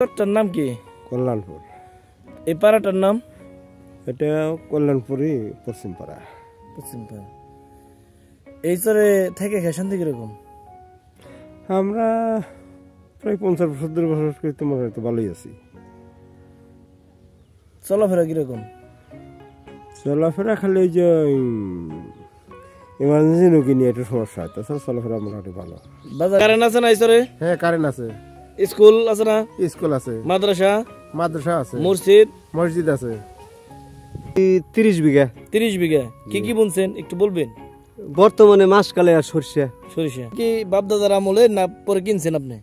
চরটার নাম কি? কল্যাণপুর। এই পাড়াটার নাম? এটা কল্যাণপুরই পশ্চিম পাড়া। পশ্চিম পাড়া। এই চরে থেকে খেয়ে শান্তি কিরকম? আমরা প্রায় 50 বছর ধরে বসবাস করি, তোমার তো ভালোই আছি। চলাফেরা কিরকম? চলাফেরা খালি ওই যে ইমার্জেন্সি রোগী নিয়ে একটু সমস্যা হয়, তাছাড়া চলাফেরা মোটামুটি ভালো। বাজার কারেন্ট আছে না এই চরে? হ্যাঁ, কারেন্ট আছে। স্কুল আছে না? স্কুল আছে। মাদ্রাসা আছে। মসজিদ আছে। 30 বিঘা। 30 বিঘা। কি বুনছেন একটু বলবেন? বর্তমানে মাসকালে আর সরিষা। কি বাপদাদার আমলে না পরে কিনছেন আপনি?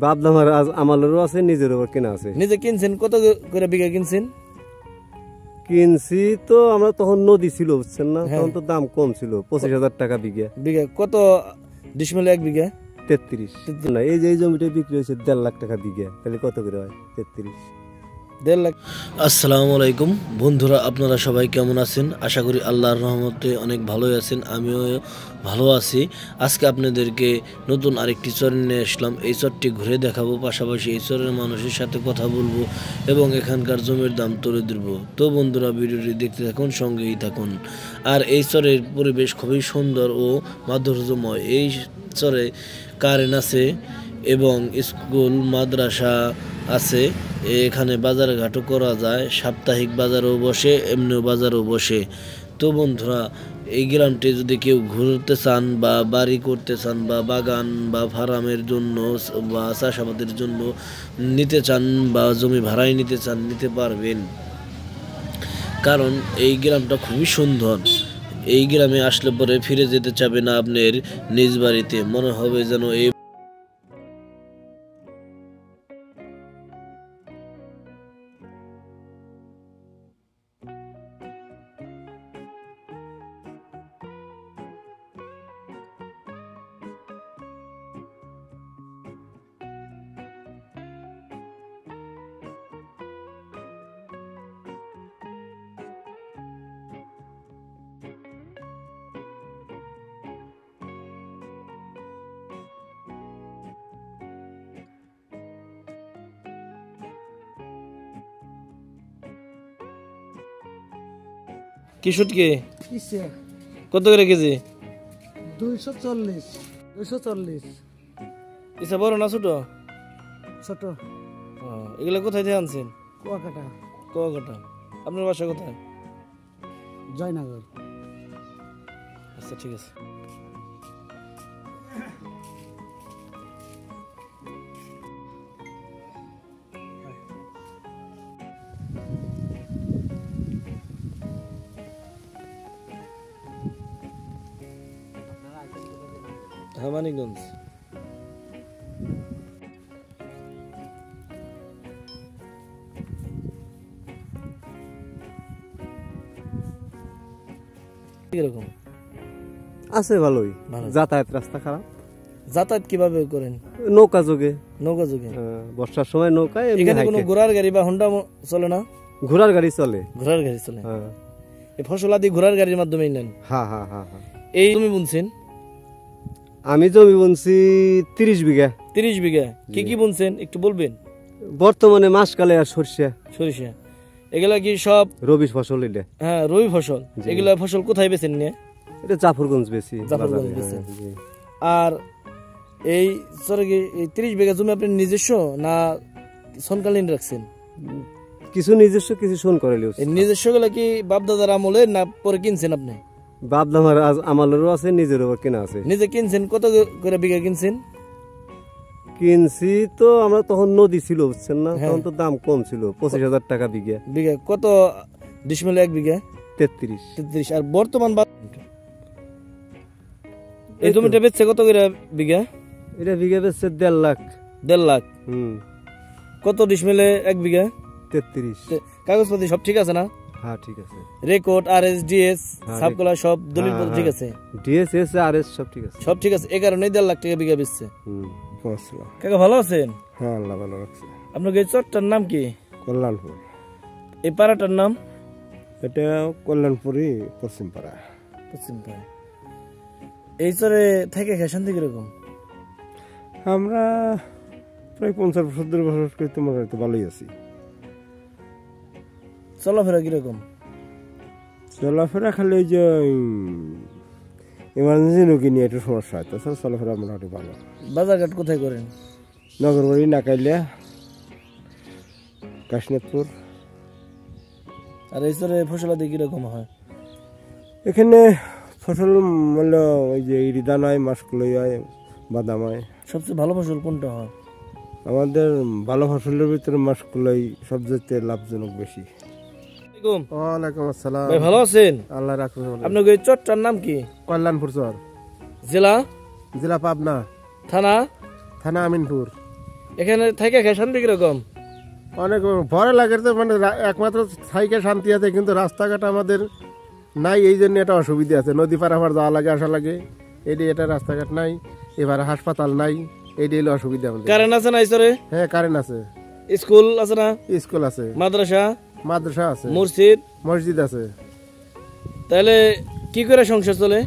বাপদামার আমালেরও আছে, নিজেরও কেনা আছে। নিজে কিনছেন? কত করে বিঘা কিনছেন? কিনছি তো আমরা তখন নদী ছিল, বুঝছেন না, তখন তো দাম কম ছিল, 25,000 টাকা বিঘা। কত ডিসমিল এক বিঘা? 33। না, এই যে এই জমিটা বিক্রি হয়েছে 1.5 লাখ টাকা বিঘা, তাহলে কত করে হয়? 33। 1.5 লাখ। আসসালামু আলাইকুম বন্ধুরা, আপনারা সবাই কেমন আছেন? আশা করি আল্লাহর রহমতে অনেক ভালোই আছেন, আমিও ভালো আছি। আজকে আপনাদেরকে নতুন আরেকটি চর নিয়ে আসলাম। এই চরটি ঘুরে দেখাবো, পাশাপাশি এই চরের মানুষের সাথে কথা বলবো এবং এখানকার জমির দাম তুলে ধরবো। তো বন্ধুরা, ভিডিওটি দেখতে থাকুন, সঙ্গেই থাকুন। আর এই চরের পরিবেশ খুবই সুন্দর ও মাধুর্যময়। এই চরে কারেন্ট আছে এবং স্কুল মাদ্রাসা আছে। এখানে বাজার ঘাটও করা যায়, সাপ্তাহিক বাজারও বসে, এমনিও বাজারও বসে। তো বন্ধুরা, এই গ্রামটি যদি কেউ ঘুরতে চান বা বাড়ি করতে চান বা বাগান বা ফার্মের জন্য বা চাষাবাদের জন্য নিতে চান বা জমি ভাড়ায় নিতে চান, নিতে পারবেন। কারণ এই গ্রামটা খুবই সুন্দর। এই গ্রামে আসলে পরে ফিরে যেতে চাবে না আপনার নিজ বাড়িতে, মনে হবে যেন এই কি শুটকি কত করে কেজি? 240। ইসা বড় না ছোট? ছোট। এগুলো কোথায় থেকে আনছেন? কুয়াকাটা। আপনার বাসা কোথায়? জয়নগর। আচ্ছা, ঠিক আছে। মানিকগঞ্জ। কিরকম আছে? ভালোই। যাতায়াত রাস্তা খারাপ। যাতায়াত কিভাবে করেন? নৌকা যোগে। বর্ষার সময় নৌকায়। এখানে কোনো ঘোড়ার গাড়ি বা হোন্ডা চলে না? ঘোড়ার গাড়ি চলে। এই ফসল আদি ঘোড়ার গাড়ির মাধ্যমে নেন? হ্যাঁ। এই জমি বুনছেন? আমি জমি বুনছি 30 বিঘা। 30 বিঘা। কি বুনছেন একটু বলবেন? বর্তমানে মাসকালে আর সরিষা। এগুলা কি সব রবি ফসল? এটা হ্যাঁ, রবি ফসল। এগুলা ফসল কোথায় বেচেন নিয়ে? এটা জাফরগঞ্জ বেশি। আর এই চরে কি 30 বিঘা জমি আপনি নিজস্ব না সনকালীন রাখছেন? কিছু নিজস্ব, কিছু সন করে লিও। নিজস্ব গুলা কি বাপদাদার আমলে না পরে কিনছেন আপনি? বাপদামার আমালেরও আছে, নিজেরও কেনা আছে। নিজে কিনছেন? কত করে বিঘা কিনছেন? কিনছি তো আমরা তখন নদী ছিল, বুঝছেন না, তখন তো দাম কম ছিল, 25,000 টাকা বিঘা। কত ডিসমিল এক বিঘা? 33। আর বর্তমান এই জমিটা বেচছে কত করে বিঘা? এটা বিঘা বেচছে 1.5 লাখ। 1.5 লাখ। কত ডিসমিলে এক বিঘা? 33। কাগজপত্র সব ঠিক আছে না? হ্যাঁ, ঠিক আছে। রেকর্ড, আরএস, ডিএস সবগুলা সব দলিলপত্র ঠিক আছে? ডিএস আরএস সব ঠিক আছে। সব ঠিক আছে। এই কারণে 1.5 লাখ টাকা বিঘা বেচছে। কাকা ভালো আছেন? হ্যাঁ, আল্লাহ ভালো রাখছে। আপনার এই চরটার নাম কি? কল্যাণপুর। এই পাড়াটার নাম? এটা কল্যাণপুরই পশ্চিম পাড়া। এই চরে থেকে খেয়ে শান্তি কিরকম? আমরা প্রায় 50 বছর ধরে বসবাস করতে মোটামুটি ভালোই আছি। চলাফেরা কিরকম? চলাফেরা খালি ওই যে ইমার্জেন্সি রোগী নিয়ে একটু সমস্যা হয়, তাছাড়া চলাফেরা মোটামুটি ভালো। বাজারঘাট কোথায় করেন? নগরবাড়ি, নাকাইলিয়া, কাশীনাথপুর। আর এই চরে ফসলাদি কিরকম হয়? এখানে ফসল মূল্য ওই যে ইরিদান হয়, মাসকলাই হয়, বাদাম হয়। সবচেয়ে ভালো ফসল কোনটা হয়? আমাদের ভালো ফসলের ভিতরে মাসকলাই সবচেয়ে লাভজনক বেশি। ওয়ালাইকুম আসসালাম। ভাই ভালো আছেন? আল্লাহ রাখুন। আপনার এই চরটার নাম কি? কল্যাণপুর চর, জেলা? জেলা পাবনা, থানা? থানা আমিনপুর। এখানে থেকে খেয়ে শান্তি কিরকম? অনেক ভয় লাগে তো, মানে একমাত্র সাইকেল শান্তি আছে, কিন্তু রাস্তাঘাট আমাদের নাই, এই জন্য এটা অসুবিধা আছে। নদী পারাপার যাওয়া লাগে, আসা লাগে, এটা রাস্তাঘাট নাই, এবার হাসপাতাল নাই, এইটা হলো অসুবিধা আমাদের। কারেন্ট আছে না এই চরে? হ্যাঁ কারেন্ট আছে। স্কুল আছে না? স্কুল আছে, মাদ্রাসা? মাদ্রাসা আছে, মসজিদ? মসজিদ আছে। তাহলে কি করে সংসার চলে?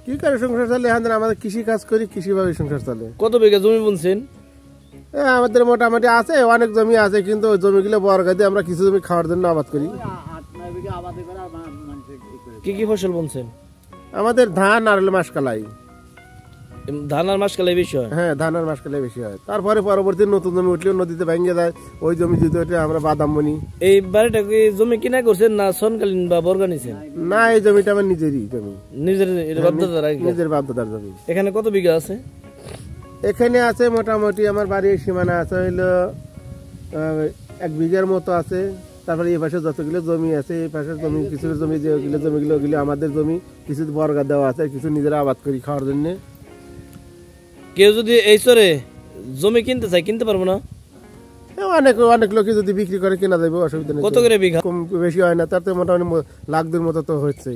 কি করে সংসার চলে? এখন আমাদের কৃষি কাজ করি, কৃষিভাবে সংসার চলে। কত বিঘা জমি বুনছেন? আমাদের মোটামুটি আছে, অনেক জমি আছে, কিন্তু ওই জমিগুলো বর্গা দিয়ে আমরা কিছু জমি খাওয়ার জন্য আবাদ করি। কি কি ফসল বুনছেন? আমাদের ধান আর হলো মাসকলাই। ধান আর মাসকলাই বেশি হয়? হ্যাঁ ধান আর মাসকলাই বেশি হয়। তারপরে পরবর্তী নতুন জমি উঠলেও নদীতে ভেঙে যায়, ওই জমি যদি ওঠে আমরা বাদাম বুনি। এই বাড়িটা কি জমি কিনা করছেন না সনকালীন বা বর্গা নিছেন? না, এই জমিটা আমার নিজেরই জমি, নিজের বাপদাদার? নিজের বাপদাদার জমি। এখানে কত বিঘা আছে? এখানে আছে মোটামুটি আমার বাড়ির সীমানা আছে হইলো 1 বিঘার মতো আছে। তারপরে এই পাশে যতগুলো জমি আছে, এই পাশের জমি কিছু জমি, যেগুলো জমিগুলো ওগুলো আমাদের জমি, কিছু বর্গা দেওয়া আছে, কিছু নিজেরা আবাদ করি খাওয়ার জন্য। কেউ যদি এই চরে জমি কিনতে চায় কিনতে পারবো না? অনেক অনেক লোকে যদি বিক্রি করে কেনা যাবে, অসুবিধা নেই। কত করে বিঘা? কম বেশি হয় না, তার তো মোটামুটি লাখ 2 মতো তো হচ্ছে।